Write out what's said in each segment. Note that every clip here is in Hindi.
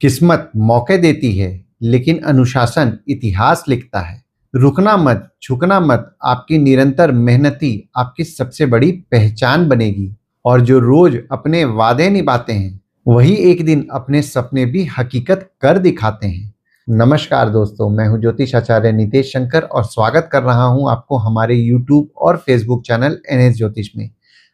किस्मत मौके देती है, लेकिन अनुशासन इतिहास लिखता है। रुकना मत, झुकना मत, आपकी निरंतर मेहनती आपकी सबसे बड़ी पहचान बनेगी। और जो रोज अपने वादे निभाते हैं, वही एक दिन अपने सपने भी हकीकत कर दिखाते हैं। नमस्कार दोस्तों, मैं हूं ज्योतिष आचार्य नितेश शंकर और स्वागत कर रहा हूं आपको हमारे यूट्यूब और फेसबुक चैनल एनएस ज्योतिष में।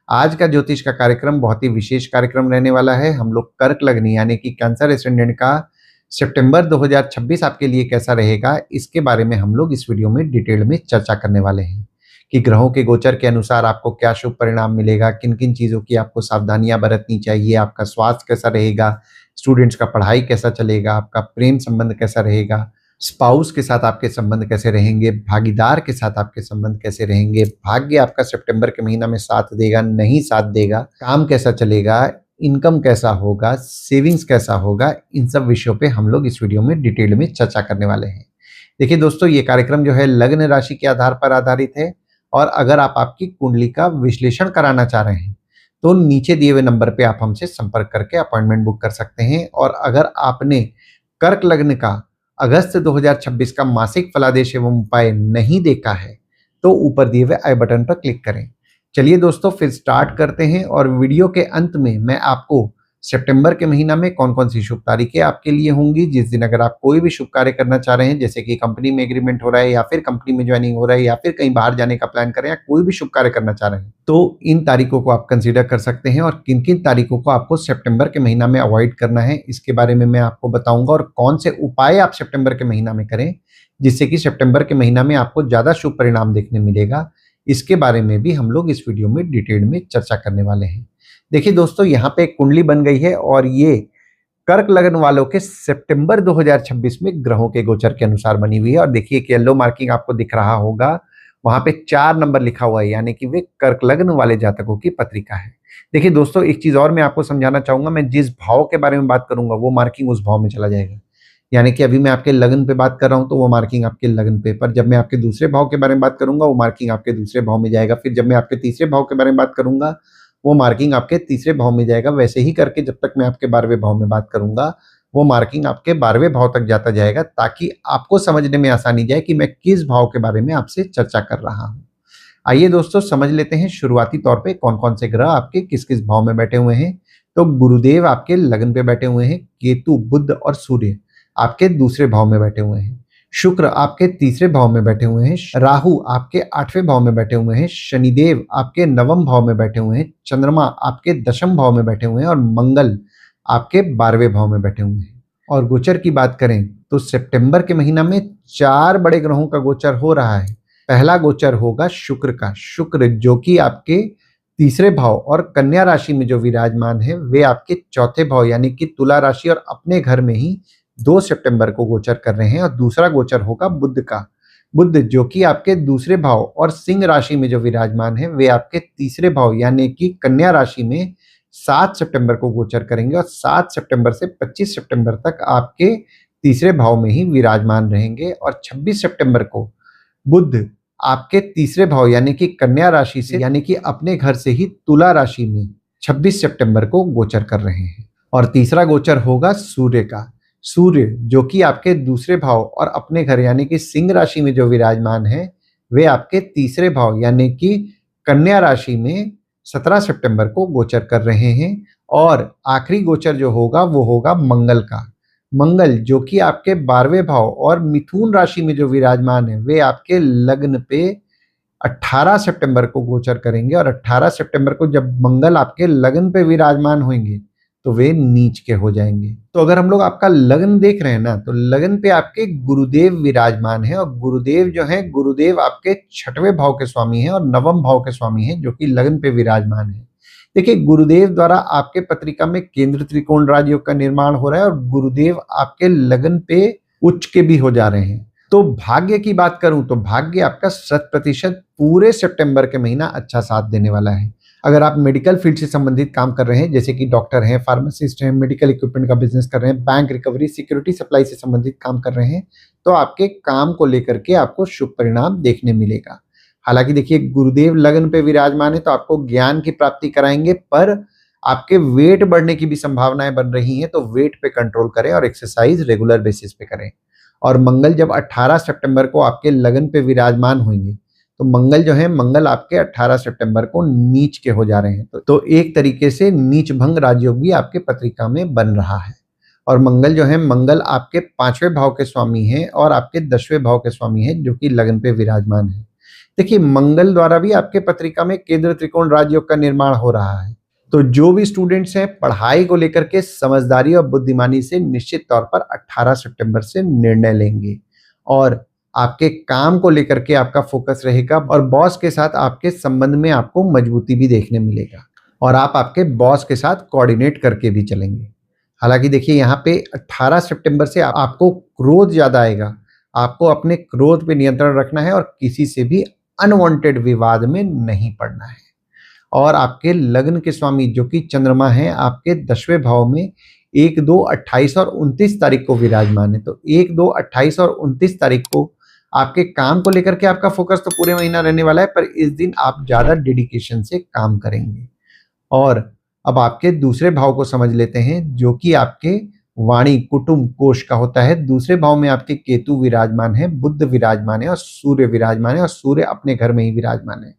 आज का ज्योतिष का कार्यक्रम बहुत ही विशेष कार्यक्रम रहने वाला है। हम लोग कर्क लग्न यानी कि कैंसर एसेंडेंट का सितंबर 2026 आपके लिए कैसा रहेगा, इसके बारे में हम लोग इस वीडियो में डिटेल में चर्चा करने वाले हैं कि ग्रहों के गोचर के अनुसार आपको क्या शुभ परिणाम मिलेगा, किन किन चीज़ों की आपको सावधानियां बरतनी चाहिए, आपका स्वास्थ्य कैसा रहेगा, स्टूडेंट्स का पढ़ाई कैसा चलेगा, आपका प्रेम संबंध कैसा रहेगा, स्पाउस के साथ आपके संबंध कैसे रहेंगे, भागीदार के साथ आपके संबंध कैसे रहेंगे, भाग्य आपका सितंबर के महीना में साथ देगा नहीं साथ देगा, काम कैसा चलेगा, इनकम कैसा होगा, सेविंग्स कैसा होगा, इन सब विषयों पे हम लोग इस वीडियो में डिटेल में चर्चा करने वाले हैं। देखिए दोस्तों, ये कार्यक्रम जो है लग्न राशि के आधार पर आधारित है और अगर आप आपकी कुंडली का विश्लेषण कराना चाह रहे हैं तो नीचे दिए हुए नंबर पे आप हमसे संपर्क करके अपॉइंटमेंट बुक कर सकते हैं। और अगर आपने कर्क लग्न का अगस्त 2026 का मासिक फलादेश एवं उपाय नहीं देखा है तो ऊपर दिए हुए आई बटन पर क्लिक करें। चलिए दोस्तों, फिर स्टार्ट करते हैं और वीडियो के अंत में मैं आपको सितंबर के महीना में कौन कौन सी शुभ तारीखें आपके लिए होंगी, जिस दिन अगर आप कोई भी शुभ कार्य करना चाह रहे हैं, जैसे कि कंपनी में एग्रीमेंट हो रहा है या फिर कंपनी में ज्वाइनिंग हो रहा है या फिर कहीं बाहर जाने का प्लान कर रहे हैं या कोई भी शुभ कार्य करना चाह रहे हैं, तो इन तारीखों को आप कंसीडर कर सकते हैं। और किन किन तारीखों को आपको सितंबर के महीना में अवॉइड करना है, इसके बारे में मैं आपको बताऊंगा और कौन से उपाय आप सितंबर के महीना में करें जिससे कि सितंबर के महीना में आपको ज्यादा शुभ परिणाम देखने मिलेगा, इसके बारे में भी हम लोग इस वीडियो में डिटेल में चर्चा करने वाले हैं। देखिए दोस्तों, यहाँ पे एक कुंडली बन गई है और ये कर्क लग्न वालों के सितंबर 2026 में ग्रहों के गोचर के अनुसार बनी हुई है। और देखिए कि येलो मार्किंग आपको दिख रहा होगा, वहां पे 4 नंबर लिखा हुआ है, यानी कि वे कर्क लग्न वाले जातकों की पत्रिका है। देखिए दोस्तों, एक चीज और मैं आपको समझाना चाहूंगा, मैं जिस भाव के बारे में बात करूंगा वो मार्किंग उस भाव में चला जाएगा। यानी कि अभी मैं आपके लग्न पे बात कर रहा हूं तो वो मार्किंग आपके लग्न पे, पर जब मैं आपके दूसरे भाव के बारे में बात करूंगा वो मार्किंग आपके दूसरे भाव में जाएगा। फिर जब मैं आपके तीसरे भाव के बारे में बात करूंगा वो मार्किंग आपके तीसरे भाव में जाएगा। वैसे ही करके जब तक मैं आपके 12वें भाव में बात करूंगा वो मार्किंग आपके 12वें भाव तक जाता जाएगा, ताकि आपको समझने में आसानी जाए कि मैं किस भाव के बारे में आपसे चर्चा कर रहा हूं। आइए दोस्तों, समझ लेते हैं शुरुआती तौर पे कौन कौन से ग्रह आपके किस किस भाव में बैठे हुए हैं। तो गुरुदेव आपके लग्न पे बैठे हुए हैं, केतु, बुध और सूर्य आपके दूसरे भाव में बैठे हुए हैं, शुक्र आपके तीसरे भाव में बैठे हुए हैं, राहु आपके 8वें भाव में बैठे हुए हैं, शनिदेव आपके 9वें भाव में बैठे हुए हैं, चंद्रमा आपके 10वें भाव में बैठे हुए हैं और मंगल आपके 12वें भाव में बैठे हुए हैं। और गोचर की बात करें तो सितंबर के महीना में 4 बड़े ग्रहों का गोचर हो रहा है। पहला गोचर होगा शुक्र का। शुक्र जो कि आपके तीसरे भाव और कन्या राशि में जो विराजमान है वे आपके चौथे भाव यानी कि तुला राशि और अपने घर में ही 2 सितंबर को गोचर कर रहे हैं। और दूसरा गोचर होगा बुध का। बुध जो कि आपके दूसरे भाव और सिंह राशि में जो विराजमान है वे आपके तीसरे भाव यानी कि कन्या राशि में 7 सितंबर को गोचर करेंगे और 7 सितंबर से 25 सितंबर तक आपके तीसरे भाव में ही विराजमान रहेंगे। और 26 सितंबर को बुध आपके तीसरे भाव यानी कि कन्या राशि से यानी कि अपने घर से ही तुला राशि में 26 सितंबर को गोचर कर रहे हैं। और तीसरा गोचर होगा सूर्य का। सूर्य जो कि आपके दूसरे भाव और अपने घर यानी कि सिंह राशि में जो विराजमान है वे आपके तीसरे भाव यानी कि कन्या राशि में 17 सितंबर को गोचर कर रहे हैं। और आखिरी गोचर जो होगा वो होगा मंगल का। मंगल जो कि आपके 12वें भाव और मिथुन राशि में जो विराजमान है वे आपके लग्न पे 18 सितंबर को गोचर करेंगे। और 18 सितंबर को जब मंगल आपके लग्न पे विराजमान होंगे तो वे नीच के हो जाएंगे। तो अगर हम लोग आपका लग्न देख रहे हैं ना, तो लग्न पे आपके गुरुदेव विराजमान है और गुरुदेव जो है, गुरुदेव आपके 6वें भाव के स्वामी हैं और 9वें भाव के स्वामी हैं जो कि लग्न पे विराजमान है। देखिए, गुरुदेव द्वारा आपके पत्रिका में केंद्र त्रिकोण राजयोग का निर्माण हो रहा है और गुरुदेव आपके लग्न पे उच्च के भी हो जा रहे हैं। तो भाग्य की बात करूं तो भाग्य आपका 100% पूरे सितंबर के महीना अच्छा साथ देने वाला है। अगर आप मेडिकल फील्ड से संबंधित काम कर रहे हैं, जैसे कि डॉक्टर हैं, फार्मासिस्ट हैं, मेडिकल इक्विपमेंट का बिजनेस कर रहे हैं, बैंक रिकवरी, सिक्योरिटी सप्लाई से संबंधित काम कर रहे हैं, तो आपके काम को लेकर के आपको शुभ परिणाम देखने मिलेगा। हालांकि देखिए, गुरुदेव लग्न पे विराजमान है तो आपको ज्ञान की प्राप्ति कराएंगे, पर आपके वेट बढ़ने की भी संभावनाएं बन रही हैं, तो वेट पे कंट्रोल करें और एक्सरसाइज रेगुलर बेसिस पे करें। और मंगल जब 18 सितंबर को आपके लगन पे विराजमान होंगे, तो मंगल जो है, मंगल आपके 18 सितंबर को नीच के हो जा रहे हैं, तो एक तरीके से नीच भंग राजयोग भी आपके पत्रिका में बन रहा है। और मंगल जो है, मंगल आपके 5वें भाव के स्वामी हैं और आपके 10वें भाव के स्वामी हैं, जो कि लगन पे विराजमान है। देखिए, मंगल द्वारा भी आपके पत्रिका में केंद्र त्रिकोण राजयोग का निर्माण हो रहा है। तो जो भी स्टूडेंट्स हैं, पढ़ाई को लेकर के समझदारी और बुद्धिमानी से निश्चित तौर पर 18 सितंबर से निर्णय लेंगे, और आपके काम को लेकर के आपका फोकस रहेगा, और बॉस के साथ आपके संबंध में आपको मजबूती भी देखने मिलेगा, और आप आपके बॉस के साथ कोऑर्डिनेट करके भी चलेंगे। हालांकि देखिए, यहाँ पे 18 सितंबर से आपको क्रोध ज्यादा आएगा, आपको अपने क्रोध पे नियंत्रण रखना है और किसी से भी अनवांटेड विवाद में नहीं पड़ना है। और आपके लग्न के स्वामी जो कि चंद्रमा है, आपके 10वें भाव में 1, 2, 28 और 29 तारीख को विराजमान है। तो 1, 2, 28 और 29 तारीख को आपके काम को लेकर के आपका फोकस तो पूरे महीना रहने वाला है, पर इस दिन आप ज्यादा डेडिकेशन से काम करेंगे। और अब आपके दूसरे भाव को समझ लेते हैं, जो कि आपके वाणी कुटुंब कोष का होता है। दूसरे भाव में आपके केतु विराजमान है, बुध विराजमान है और सूर्य विराजमान है, और सूर्य अपने घर में ही विराजमान है।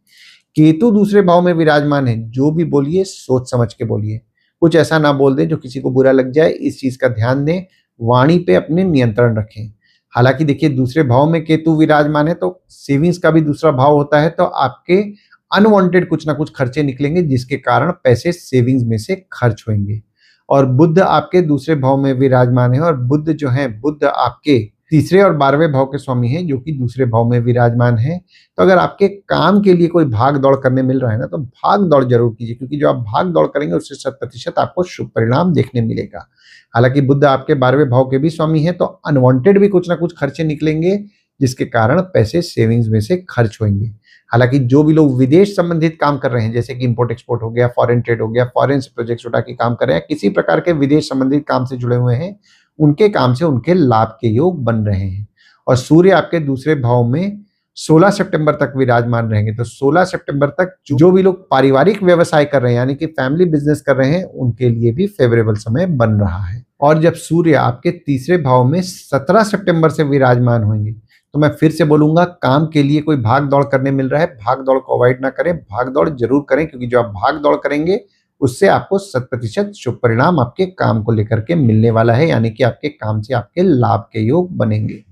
केतु दूसरे भाव में विराजमान है। जो भी बोलिए सोच समझ के बोलिए, कुछ ऐसा ना बोल दे जो किसी को बुरा लग जाए, इस चीज का ध्यान दें, वाणी पे अपने नियंत्रण रखें। हालांकि देखिए, दूसरे भाव में केतु विराजमान है, तो सेविंग्स का भी दूसरा भाव होता है, तो आपके अनवांटेड कुछ ना कुछ खर्चे निकलेंगे, जिसके कारण पैसे सेविंग्स में से खर्च होंगे। और बुध आपके दूसरे भाव में विराजमान है, और बुध जो है, बुध आपके तीसरे और 12वें भाव के स्वामी हैं, जो कि दूसरे भाव में विराजमान है। तो अगर आपके काम के लिए कोई भाग दौड़ करने मिल रहा है ना, तो भाग दौड़ जरूर कीजिए, क्योंकि जो आप भाग दौड़ करेंगे उससे 100% आपको शुभ परिणाम देखने मिलेगा। हालांकि बुध आपके 12वें भाव के भी स्वामी हैं, तो अनवांटेड भी कुछ ना कुछ खर्चे निकलेंगे, जिसके कारण पैसे सेविंग्स में से खर्च होंगे। हालांकि जो भी लोग विदेश संबंधित काम कर रहे हैं, जैसे कि इंपोर्ट एक्सपोर्ट हो गया, फॉरेन ट्रेड हो गया, फॉरेन से प्रोजेक्ट्स उठा के काम कर रहे हैं, किसी प्रकार के विदेश संबंधित काम से जुड़े हुए हैं, उनके काम से उनके लाभ के योग बन रहे हैं। और सूर्य आपके दूसरे भाव में 16 सितंबर तक विराजमान रहेंगे। तो 16 सितंबर तक जो भी लोग पारिवारिक व्यवसाय कर रहे हैं, यानी कि फैमिली बिजनेस कर रहे हैं, उनके लिए भी फेवरेबल समय बन रहा है। और जब सूर्य आपके तीसरे भाव में 17 सितंबर से विराजमान होंगे, तो मैं फिर से बोलूंगा, काम के लिए कोई भाग दौड़ करने मिल रहा है, भाग दौड़ को अवॉइड ना करें, भाग दौड़ जरूर करें, क्योंकि जो आप भाग दौड़ करेंगे उससे आपको 100% शुभ परिणाम आपके काम को लेकर के मिलने वाला है, यानी कि आपके काम से आपके लाभ के योग बनेंगे।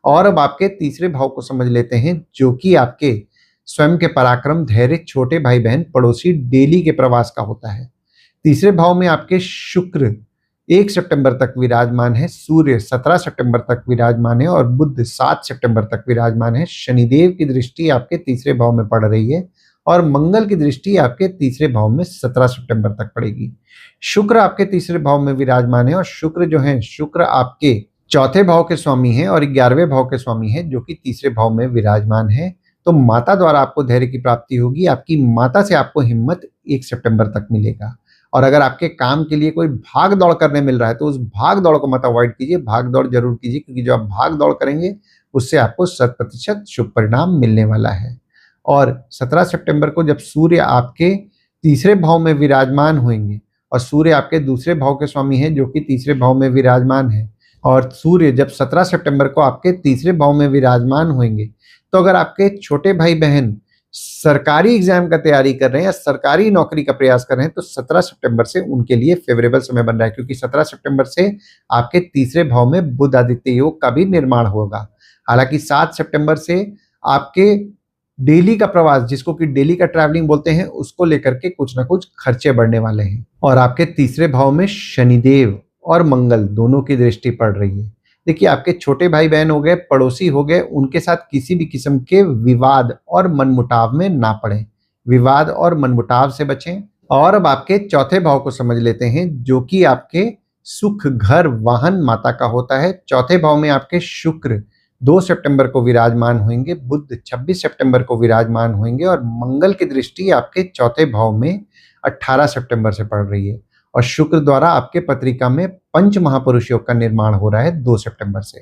और अब आपके तीसरे भाव को समझ लेते हैं, जो कि आपके स्वयं के पराक्रम, धैर्य, छोटे भाई बहन, पड़ोसी, डेली के प्रवास का होता है। तीसरे भाव में आपके शुक्र 1 सितंबर तक विराजमान है, सूर्य 17 सितंबर तक विराजमान है, और बुध 7 सितंबर तक विराजमान है। शनिदेव की दृष्टि आपके तीसरे भाव में पड़ रही है, और मंगल की दृष्टि आपके तीसरे भाव में 17 सितंबर तक पड़ेगी। शुक्र आपके तीसरे भाव में विराजमान है, और शुक्र जो है, शुक्र आपके चौथे भाव के स्वामी हैं और 11वें भाव के स्वामी हैं, जो कि तीसरे भाव में विराजमान है। तो माता द्वारा आपको धैर्य की प्राप्ति होगी, आपकी माता से आपको हिम्मत 1 सितंबर तक मिलेगा। और अगर आपके काम के लिए कोई भाग दौड़ करने मिल रहा है, तो उस भाग दौड़ को मत अवॉइड कीजिए, भाग दौड़ जरूर कीजिए, क्योंकि जो आप भाग दौड़ करेंगे उससे आपको 100% शुभ परिणाम मिलने वाला है। और 17 सितंबर को जब सूर्य आपके तीसरे भाव में विराजमान होंगे, और सूर्य आपके दूसरे भाव के स्वामी हैं, जो कि तीसरे भाव में विराजमान है, और सूर्य जब 17 सितंबर को आपके तीसरे भाव में विराजमान होंगे, तो अगर आपके छोटे भाई बहन सरकारी एग्जाम का तैयारी कर रहे हैं या सरकारी नौकरी का प्रयास कर रहे हैं, तो 17 सितंबर से उनके लिए फेवरेबल समय बन रहा है, क्योंकि 17 सितंबर से आपके तीसरे भाव में बुध आदित्य योग का भी निर्माण होगा। हालांकि 7 सितंबर से आपके डेली का प्रवास, जिसको कि डेली का ट्रैवलिंग बोलते हैं, उसको लेकर के कुछ ना कुछ खर्चे बढ़ने वाले हैं। और आपके तीसरे भाव में शनिदेव और मंगल दोनों की दृष्टि पड़ रही है। देखिए, आपके छोटे भाई बहन हो गए, पड़ोसी हो गए, उनके साथ किसी भी किस्म के विवाद और मनमुटाव में ना पड़े, विवाद और मनमुटाव से बचें। और अब आपके चौथे भाव को समझ लेते हैं, जो कि आपके सुख, घर, वाहन, माता का होता है। चौथे भाव में आपके शुक्र 2 सितंबर को विराजमान होंगे, बुध 26 सितंबर को विराजमान होंगे, और मंगल की दृष्टि आपके चौथे भाव में 18 सितंबर से पड़ रही है। और शुक्र द्वारा आपके पत्रिका में पंच महापुरुष योग का निर्माण हो रहा है 2 सितंबर से।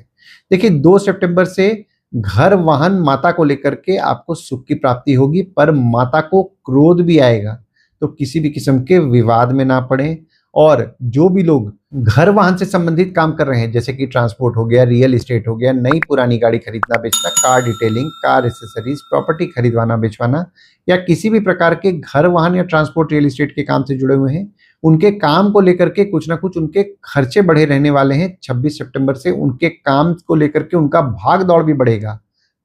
देखिए, 2 सितंबर से घर, वाहन, माता को लेकर के आपको सुख की प्राप्ति होगी, पर माता को क्रोध भी आएगा। तो किसी भी किस्म के विवाद में ना पड़े। और जो भी लोग घर वाहन से संबंधित काम कर रहे हैं, जैसे कि ट्रांसपोर्ट हो गया, रियल एस्टेट हो गया, नई पुरानी गाड़ी खरीदना बेचना, car detailing, car accessories, property खरीदवाना बेचवाना, या किसी भी प्रकार के घर वाहन या ट्रांसपोर्ट रियल एस्टेट के काम से जुड़े हुए हैं, उनके काम को लेकर के कुछ ना कुछ उनके खर्चे बढ़े रहने वाले हैं। 26 सितंबर से उनके काम को लेकर के उनका भाग दौड़ भी बढ़ेगा,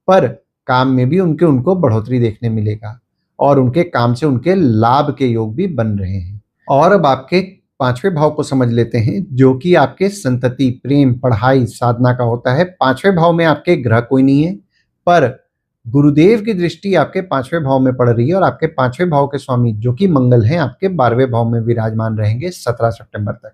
पर काम में भी उनको बढ़ोतरी देखने मिलेगा और उनके काम से उनके लाभ के योग भी बन रहे हैं। और अब आपके 5वें भाव को समझ लेते हैं, जो कि आपके संतति, प्रेम, पढ़ाई, साधना का होता है। 5वें भाव में आपके ग्रह कोई नहीं है, पर गुरुदेव की दृष्टि आपके 5वें भाव में पड़ रही है और आपके 5वें भाव के स्वामी जो कि मंगल हैं आपके 12वें भाव में विराजमान रहेंगे 17 सितंबर तक।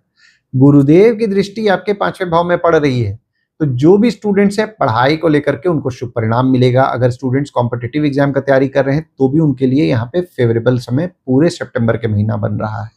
गुरुदेव की दृष्टि आपके 5वें भाव में पड़ रही है, तो जो भी स्टूडेंट्स हैं पढ़ाई को लेकर के उनको शुभ परिणाम मिलेगा। अगर स्टूडेंट्स कॉम्पिटिटिव एग्जाम का तैयारी कर रहे हैं तो भी उनके लिए यहाँ पे फेवरेबल समय पूरे सितंबर के महीना बन रहा है।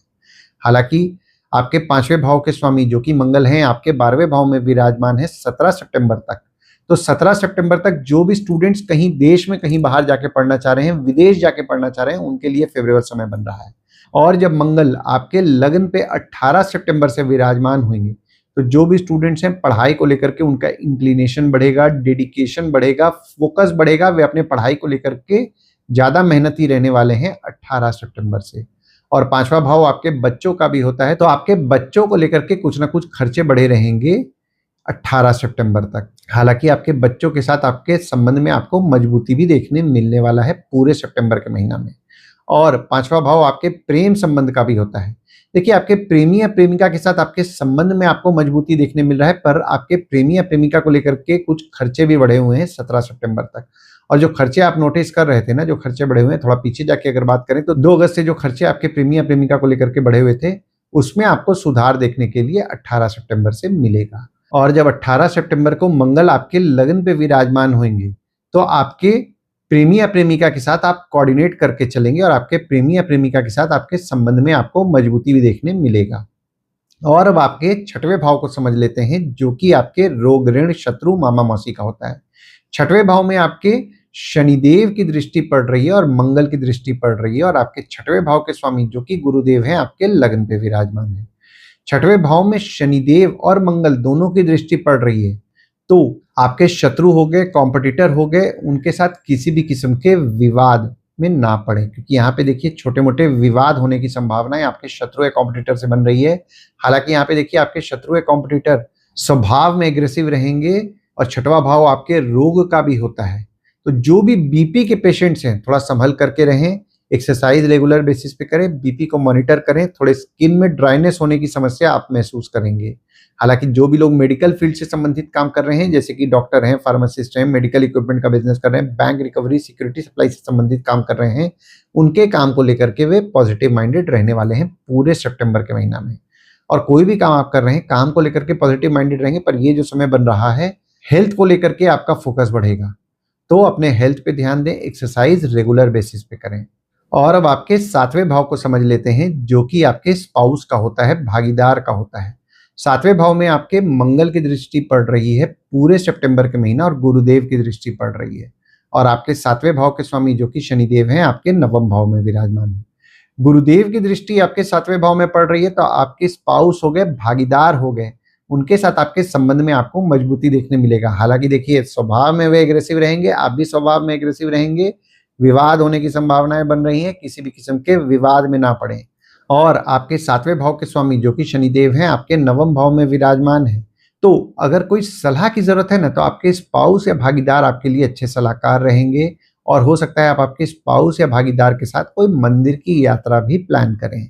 हालांकि आपके 5वें भाव के स्वामी जो कि मंगल हैं आपके 12वें भाव में विराजमान है 17 सितंबर तक। तो 17 सितंबर तक जो भी स्टूडेंट्स कहीं देश में कहीं बाहर जाके पढ़ना चाह रहे हैं, विदेश जाके पढ़ना चाह रहे हैं, उनके लिए फेवरेबल समय बन रहा है। और जब मंगल आपके लग्न पे 18 सितंबर से विराजमान होंगे, तो जो भी स्टूडेंट्स हैं पढ़ाई को लेकर के उनका इंक्लिनेशन बढ़ेगा, डेडिकेशन बढ़ेगा, फोकस बढ़ेगा, वे अपने पढ़ाई को लेकर के ज्यादा मेहनती रहने वाले हैं 18 सितंबर से। और 5वां भाव आपके बच्चों का भी होता है, तो आपके बच्चों को लेकर के कुछ ना कुछ खर्चे बढ़े रहेंगे 18 सितंबर तक। हालांकि आपके बच्चों के साथ आपके संबंध में आपको मजबूती भी देखने मिलने वाला है पूरे सितंबर के महीना में। और 5वां भाव आपके प्रेम संबंध का भी होता है। देखिए, आपके प्रेमी या प्रेमिका के साथ आपके संबंध में आपको मजबूती देखने मिल रहा है, पर आपके प्रेमी या प्रेमिका को लेकर के कुछ खर्चे भी बढ़े हुए हैं 17 सितंबर तक। और जो खर्चे आप नोटिस कर रहे थे ना, जो खर्चे बढ़े हुए हैं, थोड़ा पीछे जाके अगर बात करें तो 2 अगस्त से जो खर्चे आपके प्रेमी या प्रेमिका को लेकर के बढ़े हुए थे, उसमें आपको सुधार देखने के लिए 18 सितंबर से मिलेगा। और जब 18 सितंबर को मंगल आपके लगन पे विराजमान होंगे, तो आपके प्रेमी या प्रेमिका के साथ आप कोऑर्डिनेट करके चलेंगे और आपके प्रेमी या प्रेमिका के साथ आपके संबंध में आपको मजबूती भी देखने मिलेगा। और अब आपके 6वें भाव को समझ लेते हैं, जो कि आपके रोग, ऋण, शत्रु, मामा मौसी का होता है। 6वें भाव में आपके शनिदेव की दृष्टि पड़ रही है और मंगल की दृष्टि पड़ रही है, और आपके 6वें भाव के स्वामी जो कि गुरुदेव हैं आपके लगन पे विराजमान है। 6वें भाव में शनिदेव और मंगल दोनों की दृष्टि पड़ रही है, तो आपके शत्रु हो गए, कॉम्पिटिटर हो गए, उनके साथ किसी भी किस्म के विवाद में ना पड़े, क्योंकि यहाँ पे देखिए छोटे मोटे विवाद होने की संभावनाएं आपके शत्रु या कॉम्पिटिटर से बन रही है। हालांकि यहाँ पे देखिए आपके शत्रु या कॉम्पिटिटर स्वभाव में एग्रेसिव रहेंगे, और 6वां भाव आपके रोग का भी होता है। तो जो भी बीपी के पेशेंट्स हैं थोड़ा संभल करके रहें, एक्सरसाइज रेगुलर बेसिस पे करें, बीपी को मॉनिटर करें। थोड़े स्किन में ड्राइनेस होने की समस्या आप महसूस करेंगे। हालांकि जो भी लोग मेडिकल फील्ड से संबंधित काम कर रहे हैं, जैसे कि डॉक्टर हैं, फार्मासिस्ट हैं, मेडिकल इक्विपमेंट का बिजनेस कर रहे हैं, बैंक रिकवरी, सिक्योरिटी सप्लाई से संबंधित काम कर रहे हैं, उनके काम को लेकर के वे पॉजिटिव माइंडेड रहने वाले हैं पूरे सितंबर के महीना में। और कोई भी काम आप कर रहे हैं, काम को लेकर के पॉजिटिव माइंडेड रहेंगे, पर ये जो समय बन रहा है हेल्थ को लेकर के आपका फोकस बढ़ेगा, तो अपने हेल्थ पे ध्यान दें, एक्सरसाइज रेगुलर बेसिस पे करें। और अब आपके 7वें भाव को समझ लेते हैं, जो कि आपके स्पाउस का होता है, भागीदार का होता है। 7वें भाव में आपके मंगल की दृष्टि पड़ रही है पूरे सितंबर के महीना, और गुरुदेव की दृष्टि पड़ रही है। और आपके 7वें भाव के स्वामी जो कि शनिदेव हैं आपके 9वें भाव में विराजमान है। गुरुदेव की दृष्टि आपके 7वें भाव में पड़ रही है, तो आपके स्पाउस हो गए, भागीदार हो गए, उनके साथ आपके संबंध में आपको मजबूती देखने मिलेगा। हालांकि देखिए स्वभाव में वे एग्रेसिव रहेंगे, आप भी स्वभाव में एग्रेसिव रहेंगे, विवाद होने की संभावनाएं बन रही हैं, किसी भी किस्म के विवाद में ना पड़े। और आपके 7वें भाव के स्वामी जो कि शनिदेव हैं आपके 9वें भाव में विराजमान है, तो अगर कोई सलाह की जरूरत है ना, तो आपके स्पाउस या भागीदार आपके लिए अच्छे सलाहकार रहेंगे, और हो सकता है आप आपके स्पाउस या भागीदार के साथ कोई मंदिर की यात्रा भी प्लान करें।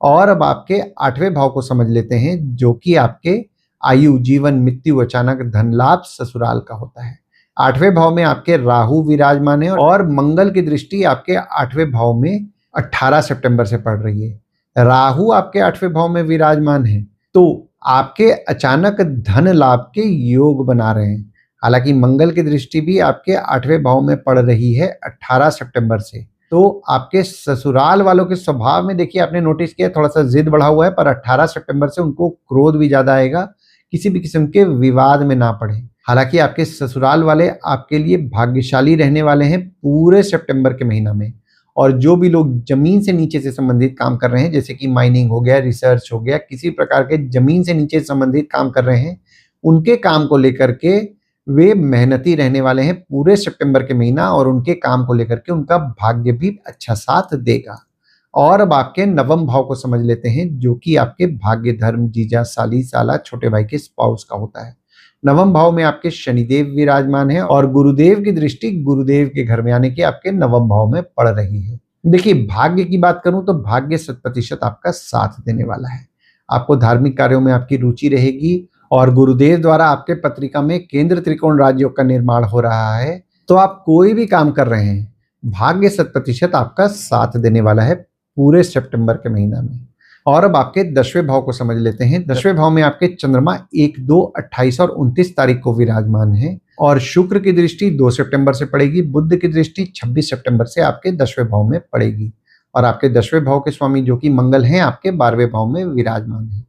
और अब आपके 8वें भाव को समझ लेते हैं, जो कि आपके आयु, जीवन, मृत्यु, अचानक धन लाभ, ससुराल का होता है। 8वें भाव में आपके राहु विराजमान है, और मंगल की दृष्टि आपके 8वें भाव में 18 सितंबर से पड़ रही है। राहु आपके 8वें भाव में विराजमान है, तो आपके अचानक धन लाभ के योग बना रहे हैं। हालांकि मंगल की दृष्टि भी आपके 8वें भाव में पड़ रही है 18 सितंबर से, तो आपके ससुराल वालों के स्वभाव में देखिए आपने नोटिस किया थोड़ा सा जिद बढ़ा हुआ है, पर 18 सितंबर से उनको क्रोध भी ज्यादा आएगा, किसी भी किस्म के विवाद में ना पड़े। हालांकि आपके ससुराल वाले आपके लिए भाग्यशाली रहने वाले हैं पूरे सितंबर के महीना में, और जो भी लोग जमीन से नीचे से संबंधित काम कर रहे हैं, जैसे कि माइनिंग हो गया, रिसर्च हो गया, किसी प्रकार के जमीन से नीचे संबंधित काम कर रहे हैं, उनके काम को लेकर के वे मेहनती रहने वाले हैं पूरे सितंबर के महीना, और उनके काम को लेकर के उनका भाग्य भी अच्छा साथ देगा। और अब आपके नवम भाव को समझ लेते हैं, जो कि आपके भाग्य, धर्म, जीजा, साली, साला, छोटे भाई के स्पाउस का होता है। नवम भाव में आपके शनिदेव विराजमान है और गुरुदेव की दृष्टि गुरुदेव के घर में यानी कि आपके नवम भाव में पड़ रही है। देखिए, भाग्य की बात करूं तो भाग्य 100% आपका साथ देने वाला है। आपको धार्मिक कार्यों में आपकी रुचि रहेगी और गुरुदेव द्वारा आपके पत्रिका में केंद्र त्रिकोण राजयोग का निर्माण हो रहा है, तो आप कोई भी काम कर रहे हैं, भाग्य 100% आपका साथ देने वाला है पूरे सितंबर के महीना में। और अब आपके 10वें भाव को समझ लेते हैं। 10वें भाव में आपके चंद्रमा 1, 2, 28 और 29 तारीख को विराजमान है और शुक्र की दृष्टि 2 सितंबर से पड़ेगी, बुध की दृष्टि 26 सितंबर से आपके 10वें भाव में पड़ेगी। और आपके 10वें भाव के स्वामी जो कि मंगल हैं, आपके 12वें भाव में विराजमान है।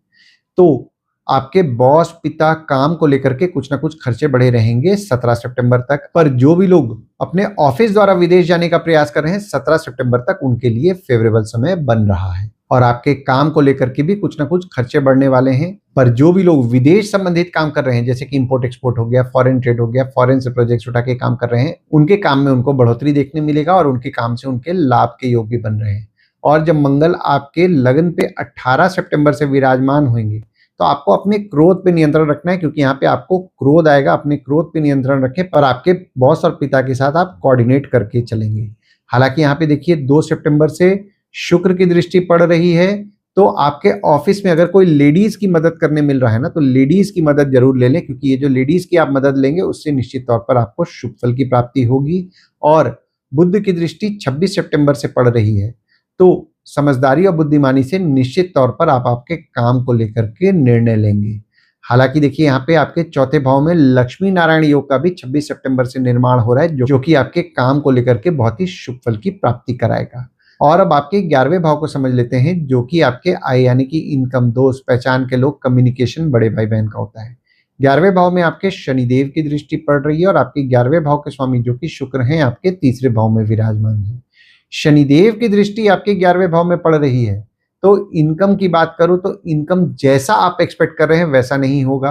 तो आपके बॉस, पिता, काम को लेकर के कुछ ना कुछ खर्चे बढ़े रहेंगे 17 सितंबर तक। पर जो भी लोग अपने ऑफिस द्वारा विदेश जाने का प्रयास कर रहे हैं, 17 सितंबर तक उनके लिए फेवरेबल समय बन रहा है। और आपके काम को लेकर के भी कुछ ना कुछ खर्चे बढ़ने वाले हैं। पर जो भी लोग विदेश संबंधित काम कर रहे हैं, जैसे कि इंपोर्ट एक्सपोर्ट हो गया, फॉरेन ट्रेड हो गया, फॉरेन से प्रोजेक्ट्स उठा के काम कर रहे हैं, उनके काम में उनको बढ़ोतरी देखने मिलेगा और उनके काम से उनके लाभ के योग भी बन रहे हैं। और जब मंगल आपके लगन पे 18 सितंबर से विराजमान होंगे, तो आपको अपने क्रोध पे नियंत्रण रखना है, क्योंकि यहाँ पे आपको क्रोध आएगा। अपने क्रोध पे नियंत्रण रखें, पर आपके बॉस और पिता के साथ आप कोऑर्डिनेट करके चलेंगे। हालांकि यहाँ पे देखिए 2 सितंबर से शुक्र की दृष्टि पड़ रही है, तो आपके ऑफिस में अगर कोई लेडीज की मदद करने मिल रहा है ना, तो लेडीज की मदद जरूर ले लें, क्योंकि ये जो लेडीज की आप मदद लेंगे उससे निश्चित तौर पर आपको शुभ फल की प्राप्ति होगी। और बुध की दृष्टि 26 सितंबर से पड़ रही है, तो समझदारी और बुद्धिमानी से निश्चित तौर पर आप आपके काम को लेकर के निर्णय लेंगे। हालांकि देखिए, यहाँ पे आपके चौथे भाव में लक्ष्मी नारायण योग का भी 26 सितंबर से निर्माण हो रहा है, जो कि आपके काम को लेकर के बहुत ही शुभ फल की प्राप्ति कराएगा। और अब आपके 11वें भाव को समझ लेते हैं, जो कि आपके आय यानी कि इनकम, दोस्त, पहचान के लोग, कम्युनिकेशन, बड़े भाई बहन का होता है। 11वें भाव में आपके शनिदेव की दृष्टि पड़ रही है और आपके 11वें भाव के स्वामी जो कि शुक्र हैं, आपके तीसरे भाव में विराजमान है। शनिदेव की दृष्टि आपके 11वें भाव में पड़ रही है, तो इनकम की बात करूं तो इनकम जैसा आप एक्सपेक्ट कर रहे हैं वैसा नहीं होगा।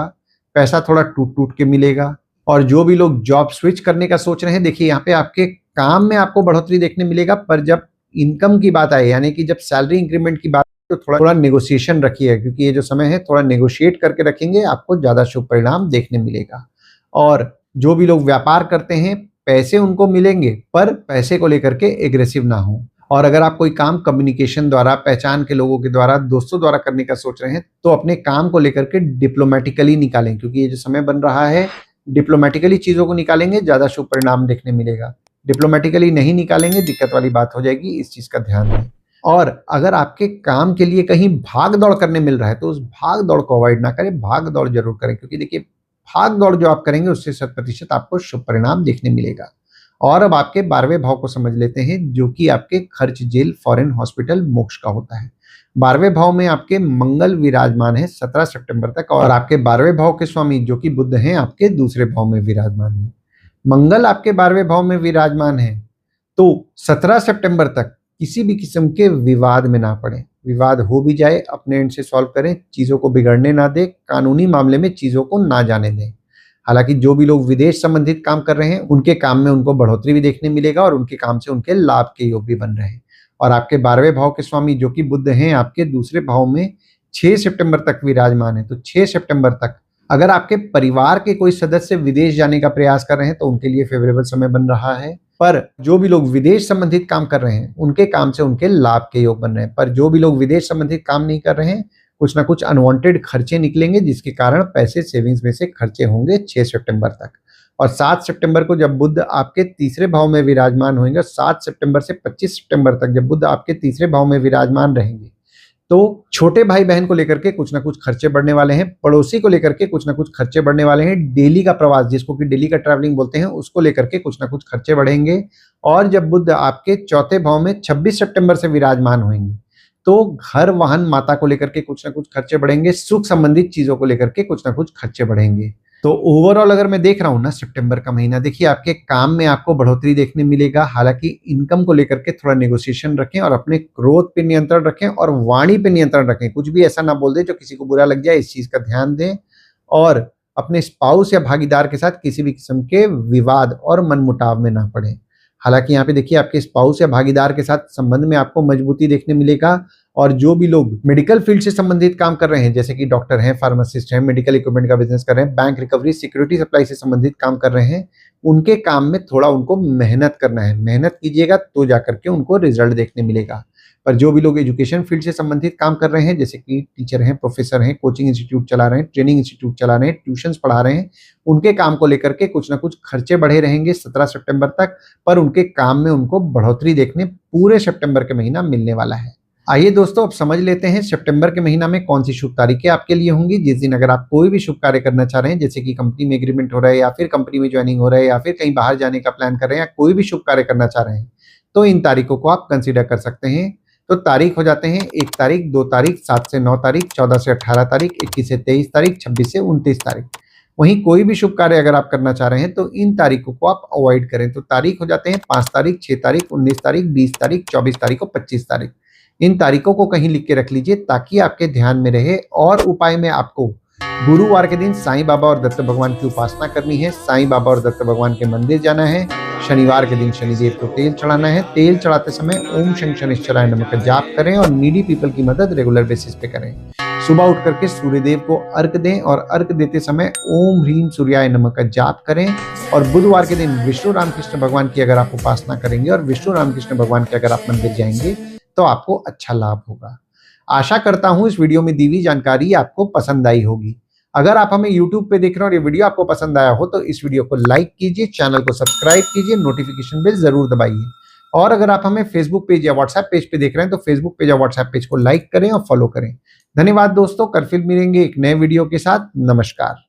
पैसा थोड़ा टूट टूट के मिलेगा। और जो भी लोग जॉब स्विच करने का सोच रहे हैं, देखिए यहाँ पे आपके काम में आपको बढ़ोतरी देखने मिलेगा, पर जब इनकम की बात आए यानी कि जब सैलरी इंक्रीमेंट की बात, तो थोड़ा नेगोशिएशन रखिए, क्योंकि ये जो समय है थोड़ा नेगोशिएट करके रखेंगे, आपको ज्यादा शुभ परिणाम देखने मिलेगा। और जो भी लोग व्यापार करते हैं, पैसे उनको मिलेंगे, पर पैसे को लेकर के एग्रेसिव ना हो। और अगर आप कोई काम कम्युनिकेशन द्वारा, पहचान के लोगों के द्वारा, दोस्तों द्वारा करने का सोच रहे हैं, तो अपने काम को लेकर के डिप्लोमेटिकली निकालें, क्योंकि ये जो समय बन रहा है डिप्लोमेटिकली चीजों को निकालेंगे, ज्यादा शुभ परिणाम देखने मिलेगा। डिप्लोमेटिकली नहीं निकालेंगे, दिक्कत वाली बात हो जाएगी, इस चीज का ध्यान दें। और अगर आपके काम के लिए कहीं भाग दौड़ करने मिल रहा है, तो उस भाग दौड़ को अवॉइड ना करें, भाग दौड़ जरूर करें, क्योंकि देखिए भाग दौड़ जो आप करेंगे उससे 100% आपको शुभ परिणाम देखने मिलेगा। और अब आपके 12वें भाव को समझ लेते हैं, जो कि आपके खर्च, जेल, फॉरेन, हॉस्पिटल, मोक्ष का होता है। 12वें भाव में आपके मंगल विराजमान है 17 सितंबर तक, और आपके 12वें भाव के स्वामी जो कि बुध हैं, आपके दूसरे भाव में विराजमान है। मंगल आपके 12वें भाव में विराजमान है, तो 17 सितंबर तक किसी भी किस्म के विवाद में ना पड़े। विवाद हो भी जाए, अपने एंड से सॉल्व करें, चीजों को बिगड़ने ना दें, कानूनी मामले में चीजों को ना जाने दें। हालांकि जो भी लोग विदेश संबंधित काम कर रहे हैं, उनके काम में उनको बढ़ोतरी भी देखने मिलेगा और उनके काम से उनके लाभ के योग भी बन रहे हैं। और आपके 12वें भाव के स्वामी जो कि बुध हैं, आपके दूसरे भाव में 6 सितंबर तक विराजमान है। तो 6 सितंबर तक अगर आपके परिवार के कोई सदस्य विदेश जाने का प्रयास कर रहे हैं, तो उनके लिए फेवरेबल समय बन रहा है। पर जो भी लोग विदेश संबंधित काम कर रहे हैं, उनके काम से उनके लाभ के योग बन रहे हैं। पर जो भी लोग विदेश संबंधित काम नहीं कर रहे हैं, कुछ ना कुछ अनवांटेड खर्चे निकलेंगे, जिसके कारण पैसे सेविंग्स में से खर्चे होंगे 6 सितंबर तक। और 7 सितंबर को जब बुध आपके तीसरे भाव में विराजमान होंगे, 7 सितंबर से 25 सितंबर तक जब बुध आपके तीसरे भाव में विराजमान रहेंगे, तो छोटे भाई बहन को लेकर के कुछ ना कुछ खर्चे बढ़ने वाले हैं, पड़ोसी को लेकर के कुछ ना कुछ खर्चे बढ़ने वाले हैं, डेली का प्रवास जिसको कि डेली का ट्रैवलिंग बोलते हैं, उसको लेकर के कुछ ना कुछ खर्चे बढ़ेंगे। और जब बुध आपके चौथे भाव में 26 सितंबर से विराजमान होंगे, तो घर, वाहन, माता को लेकर के कुछ ना कुछ खर्चे बढ़ेंगे, सुख संबंधित चीजों को लेकर के कुछ ना कुछ खर्चे बढ़ेंगे। तो ओवरऑल अगर मैं देख रहा हूँ ना सितंबर का महीना, देखिए आपके काम में आपको बढ़ोतरी देखने मिलेगा। हालांकि इनकम को लेकर के थोड़ा नेगोशिएशन रखें और अपने क्रोध पे नियंत्रण रखें और वाणी पे नियंत्रण रखें। कुछ भी ऐसा ना बोल दें जो किसी को बुरा लग जाए, इस चीज का ध्यान दें। और अपने स्पाउस या भागीदार के साथ किसी भी किस्म के विवाद और मनमुटाव में ना पड़े। हालांकि यहाँ पे देखिए आपके स्पाउस या भागीदार के साथ संबंध में आपको मजबूती देखने मिलेगा। और जो भी लोग मेडिकल फील्ड से संबंधित काम कर रहे हैं, जैसे कि डॉक्टर हैं, फार्मासिस्ट हैं, मेडिकल इक्विपमेंट का बिजनेस कर रहे हैं, बैंक रिकवरी, सिक्योरिटी सप्लाई से संबंधित काम कर रहे हैं, उनके काम में थोड़ा उनको मेहनत करना है। मेहनत कीजिएगा तो जाकर के उनको रिजल्ट देखने मिलेगा। पर जो भी लोग एजुकेशन फील्ड से संबंधित काम कर रहे हैं, जैसे कि टीचर हैं, प्रोफेसर हैं, कोचिंग इंस्टीट्यूट चला रहे हैं, ट्रेनिंग इंस्टीट्यूट चला रहे हैं, ट्यूशंस पढ़ा रहे हैं, उनके काम को लेकर के कुछ ना कुछ खर्चे बढ़े रहेंगे 17 सितंबर तक। पर उनके काम में उनको बढ़ोतरी देखने पूरे सितंबर के महीना मिलने वाला है। आइए दोस्तों, अब समझ लेते हैं सितंबर के महीना में कौन सी शुभ तारीखें आपके लिए होंगी। जिस दिन अगर आप कोई भी शुभ कार्य करना चाह रहे हैं, जैसे कि कंपनी में एग्रीमेंट हो रहा है, या फिर कंपनी में ज्वाइनिंग हो रहा है, या फिर कहीं बाहर जाने का प्लान कर रहे हैं, या कोई भी शुभ कार्य करना चाह रहे हैं, तो इन तारीखों को आप कंसिडर कर सकते हैं। तो तारीख हो जाते हैं 1 तारीख, 2 तारीख, 7 से 9 तारीख, 14 से 18 तारीख, 21 से 23 तारीख, 26 से 29 तारीख। वहीं कोई भी शुभ कार्य अगर आप करना चाह रहे हैं तो इन तारीखों को आप अवॉइड करें। तो तारीख हो जाते हैं 5 तारीख, 6 तारीख, 19 तारीख, 20 तारीख, 24 तारीख और 25 तारीख। इन तारीखों को कहीं लिख के रख लीजिए ताकि आपके ध्यान में रहे। और उपाय में आपको गुरुवार के दिन साईं बाबा और दत्त भगवान की उपासना करनी है। साईं बाबा और दत्त भगवान के मंदिर जाना है। शनिवार के दिन शनिदेव को तेल चढ़ाना है। तेल चढ़ाते समय ओम शं शनिश्चराय नमः का जाप करें और नीडी पीपल की मदद रेगुलर बेसिस पे करें। सुबह उठ करके सूर्यदेव को अर्घ दें और अर्घ देते समय ओम ह्रीम सूर्याय नमः का जाप करें। और बुधवार के दिन विष्णु रामकृष्ण भगवान की अगर आप उपासना करेंगे और विष्णु रामकृष्ण भगवान के अगर आप मंदिर जाएंगे तो आपको अच्छा लाभ होगा। आशा करता हूं इस वीडियो में दी हुई जानकारी आपको पसंद आई होगी। अगर आप हमें YouTube पे देख रहे हो और ये वीडियो आपको पसंद आया हो तो इस वीडियो को लाइक कीजिए, चैनल को सब्सक्राइब कीजिए, नोटिफिकेशन बेल जरूर दबाइए। और अगर आप हमें फेसबुक पेज या व्हाट्सएप पेज पे देख रहे हैं तो फेसबुक पेज या व्हाट्सएप पेज को लाइक करें और फॉलो करें। धन्यवाद दोस्तों, कल फिर मिलेंगे एक नए वीडियो के साथ। नमस्कार।